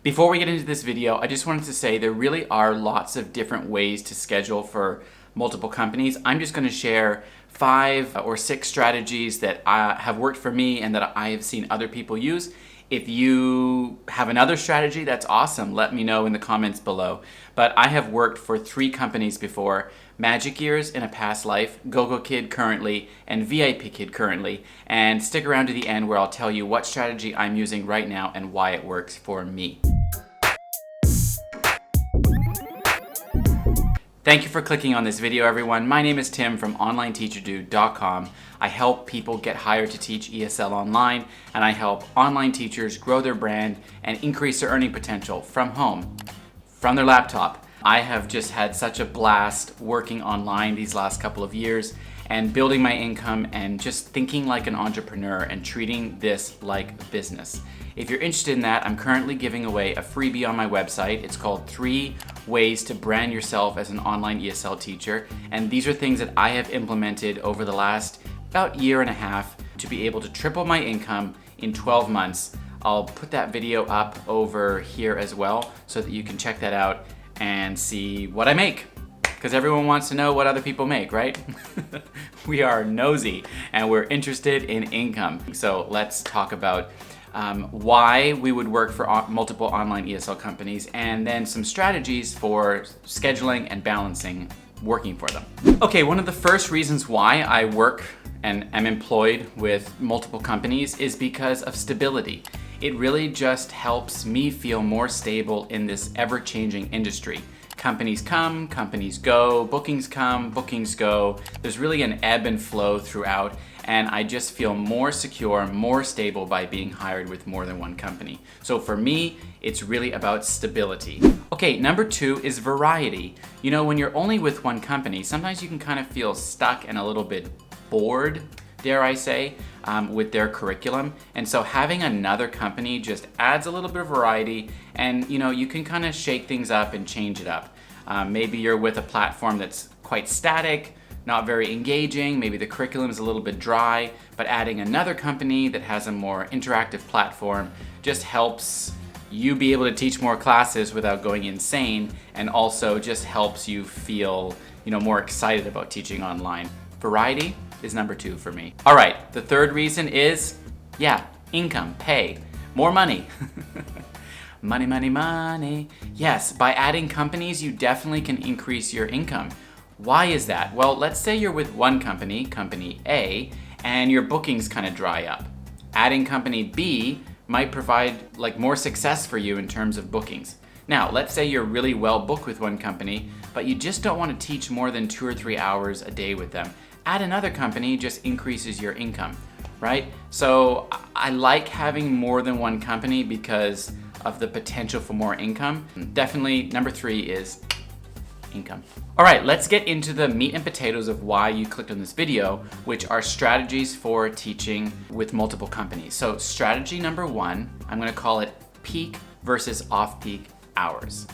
Before we get into this video, I just wanted to say there really are lots of different ways to schedule for multiple companies. I'm just going to share 5 or 6 strategies that have worked for me and that I have seen other people use. If you have another strategy, that's awesome. Let me know in the comments below. But I have worked for 3 companies before: Magic Years in a past life, Gogokid currently, and VIPKid currently. And stick around to the end where I'll tell you what strategy I'm using right now and why it works for me. Thank you for clicking on this video, everyone. My name is Tim from OnlineTeacherDude.com. I help people get hired to teach ESL online, and I help online teachers grow their brand and increase their earning potential from home, from their laptop. I have just had such a blast working online these last couple of years and building my income and just thinking like an entrepreneur and treating this like business. If you're interested in that, I'm currently giving away a freebie on my website. It's called 3 Ways to Brand Yourself as an Online ESL Teacher. And these are things that I have implemented over the last about 1.5 years to be able to triple my income in 12 months. I'll put that video up over here as well so that you can check that out and see what I make. Because everyone wants to know what other people make, right? We are nosy and we're interested in income. So let's talk about why we would work for multiple online ESL companies, and then some strategies for scheduling and balancing working for them. Okay, one of the first reasons why I work and am employed with multiple companies is because of stability. It really just helps me feel more stable in this ever-changing industry. Companies come, companies go, bookings come, bookings go. There's really an ebb and flow throughout, and I just feel more secure, more stable by being hired with more than one company. So for me, it's really about stability. Okay, number 2 is variety. You know, when you're only with one company, sometimes you can kind of feel stuck and a little bit bored, dare I say, with their curriculum. And so having another company just adds a little bit of variety, and you know, you can kind of shake things up and change it up. Maybe you're with a platform that's quite static, not very engaging, maybe the curriculum is a little bit dry, but adding another company that has a more interactive platform just helps you be able to teach more classes without going insane, and also just helps you feel, you know, more excited about teaching online. Variety is number 2 for me. All right, the third reason is, income, pay, more money. Money, money, money. Yes, by adding companies, you definitely can increase your income. Why is that? Well, let's say you're with one company, company A, and your bookings kind of dry up. Adding company B might provide like more success for you in terms of bookings. Now, let's say you're really well booked with one company, but you just don't want to teach more than 2 or 3 hours a day with them. Add another company, just increases your income, right? So I like having more than one company because of the potential for more income. Definitely number 3 is income. All right, let's get into the meat and potatoes of why you clicked on this video, which are strategies for teaching with multiple companies. So strategy number 1, I'm going to call it peak versus off-peak hours.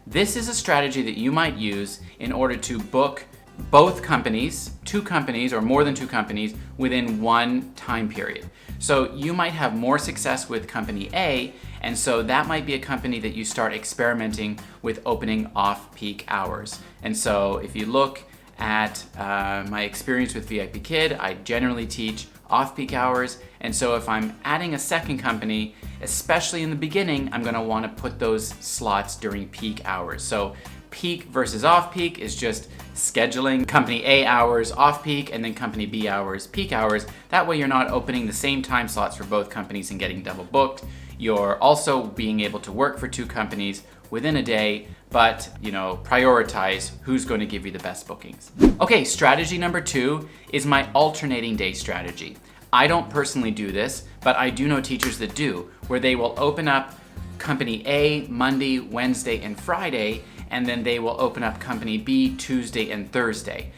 This is a strategy that you might use in order to book both companies, 2 companies or more than 2 companies within one time period. So you might have more success with company A, and so that might be a company that you start experimenting with opening off-peak hours. And so if you look at my experience with VIPKid, I generally teach off-peak hours, and so if I'm adding a second company, especially in the beginning, I'm going to want to put those slots during peak hours. So peak versus off-peak is just scheduling company A hours off-peak and then company B hours peak hours. That way you're not opening the same time slots for both companies and getting double booked. You're also being able to work for 2 companies within a day, but you know, prioritize who's going to give you the best bookings. Okay, strategy number 2 is my alternating day strategy. I don't personally do this, but I do know teachers that do, where they will open up company A Monday, Wednesday, and Friday, and then they will open up company B Tuesday and Thursday.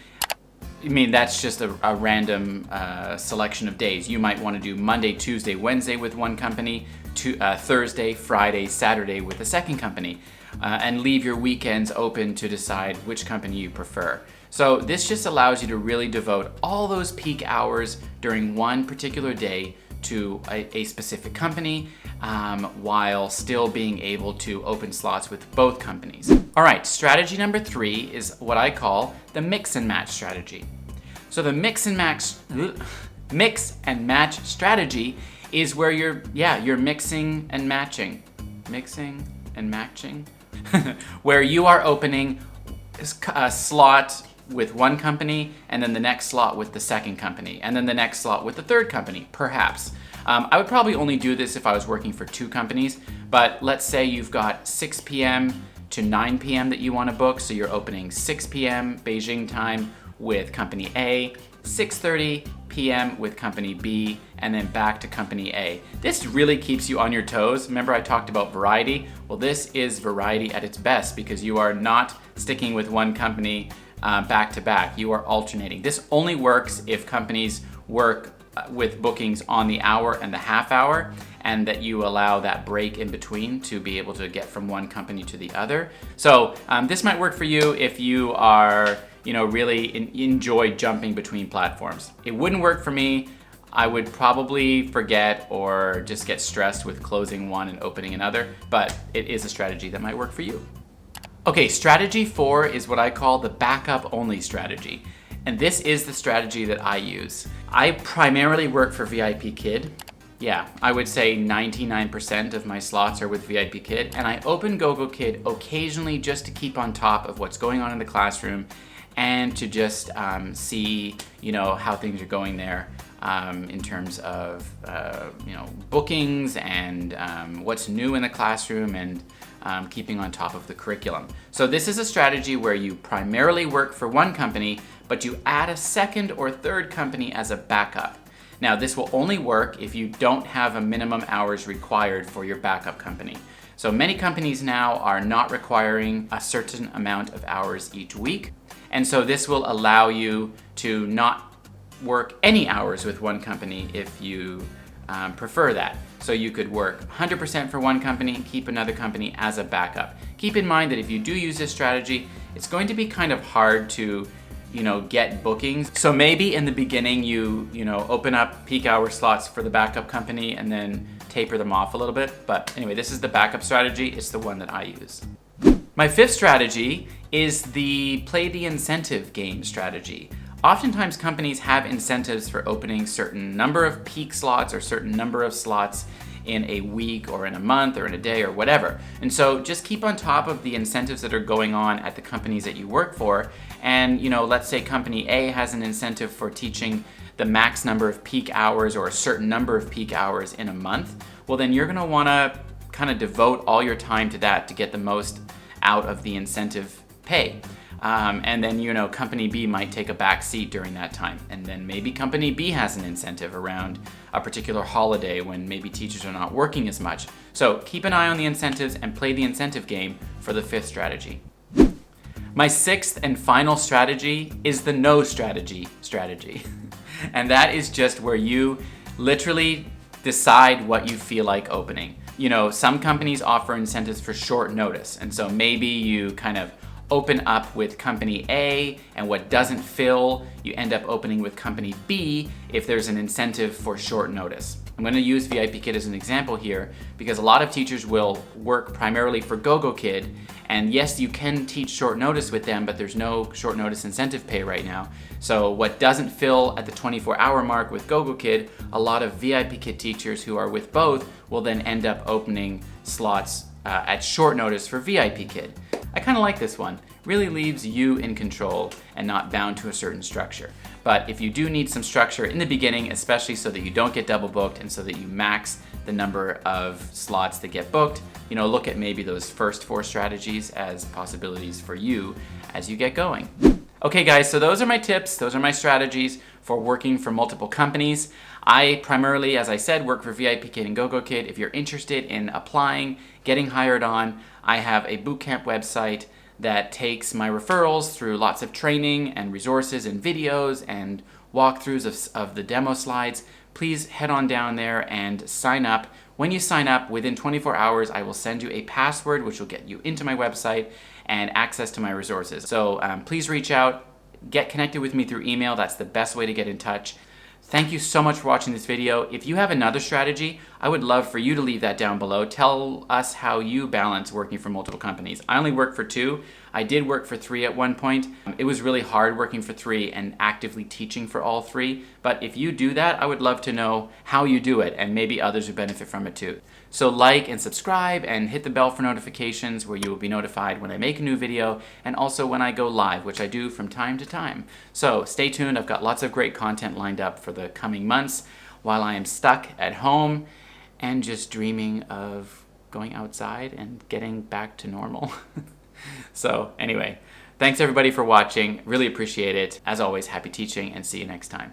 I mean, that's just a random selection of days. You might want to do Monday, Tuesday, Wednesday with one company, Thursday, Friday, Saturday with a second company, and leave your weekends open to decide which company you prefer. So this just allows you to really devote all those peak hours during one particular day to a specific company, while still being able to open slots with both companies. All right, strategy number 3 is what I call the mix and match strategy. So the mix and match strategy is where you're mixing and matching. Mixing and matching? Where you are opening a slot with one company, and then the next slot with the second company, and then the next slot with the third company, perhaps. I would probably only do this if I was working for 2 companies, but let's say you've got 6 p.m. to 9 p.m. that you want to book, so you're opening 6 p.m. Beijing time with company A, 6:30 p.m. with company B, and then back to company A. This really keeps you on your toes. Remember I talked about variety? Well, this is variety at its best because you are not sticking with one company back to back. You are alternating. This only works if companies work with bookings on the hour and the half hour, and that you allow that break in between to be able to get from one company to the other. So this might work for you if you are, really enjoy jumping between platforms. It wouldn't work for me. I would probably forget or just get stressed with closing one and opening another, but it is a strategy that might work for you. Okay, strategy 4 is what I call the backup only strategy. And this is the strategy that I use. I primarily work for VIPKid. Yeah, I would say 99% of my slots are with VIPKid, and I open Gogokid occasionally just to keep on top of what's going on in the classroom and to just see, how things are going there in terms of, bookings and what's new in the classroom and keeping on top of the curriculum. So this is a strategy where you primarily work for one company, but you add a second or third company as a backup. Now, this will only work if you don't have a minimum hours required for your backup company. So many companies now are not requiring a certain amount of hours each week. And so this will allow you to not work any hours with one company if you prefer that. So you could work 100% for one company and keep another company as a backup. Keep in mind that if you do use this strategy, it's going to be kind of hard to get bookings. So maybe in the beginning you open up peak hour slots for the backup company and then taper them off a little bit. But anyway, this is the backup strategy. It's the one that I use. My 5th strategy is the play the incentive game strategy. Oftentimes companies have incentives for opening certain number of peak slots or certain number of slots in a week or in a month or in a day or whatever. And so just keep on top of the incentives that are going on at the companies that you work for. And let's say company A has an incentive for teaching the max number of peak hours or a certain number of peak hours in a month. Well, then you're gonna wanna kind of devote all your time to that to get the most out of the incentive pay. And then, company B might take a back seat during that time. And then maybe company B has an incentive around a particular holiday when maybe teachers are not working as much. So keep an eye on the incentives and play the incentive game for the 5th strategy. My 6th and final strategy is the no strategy. And that is just where you literally decide what you feel like opening. Some companies offer incentives for short notice. And so maybe you kind of open up with company A, and what doesn't fill, you end up opening with company B if there's an incentive for short notice. I'm going to use VIPKid as an example here because a lot of teachers will work primarily for Gogokid, and yes, you can teach short notice with them, but there's no short notice incentive pay right now. So what doesn't fill at the 24-hour mark with Gogokid, a lot of VIPKid teachers who are with both will then end up opening slots at short notice for VIPKid. I kind of like this one. Really leaves you in control and not bound to a certain structure. But if you do need some structure in the beginning, especially so that you don't get double booked and so that you max the number of slots that get booked, look at maybe those first 4 strategies as possibilities for you as you get going. Okay guys, so those are my tips, those are my strategies for working for multiple companies. I primarily, as I said, work for VIPKid and Gogokid. If you're interested in applying, getting hired on, I have a bootcamp website that takes my referrals through lots of training and resources and videos and walkthroughs of the demo slides. Please head on down there and sign up. When you sign up, within 24 hours, I will send you a password which will get you into my website and access to my resources. So please reach out, get connected with me through email. That's the best way to get in touch. Thank you so much for watching this video. If you have another strategy, I would love for you to leave that down below. Tell us how you balance working for multiple companies. I only work for 2. I did work for 3 at one point. It was really hard working for 3 and actively teaching for all 3. But if you do that, I would love to know how you do it, and maybe others would benefit from it too. So like and subscribe and hit the bell for notifications where you will be notified when I make a new video and also when I go live, which I do from time to time. So stay tuned. I've got lots of great content lined up for the coming months while I am stuck at home and just dreaming of going outside and getting back to normal. So anyway, thanks everybody for watching. Really appreciate it. As always, happy teaching and see you next time.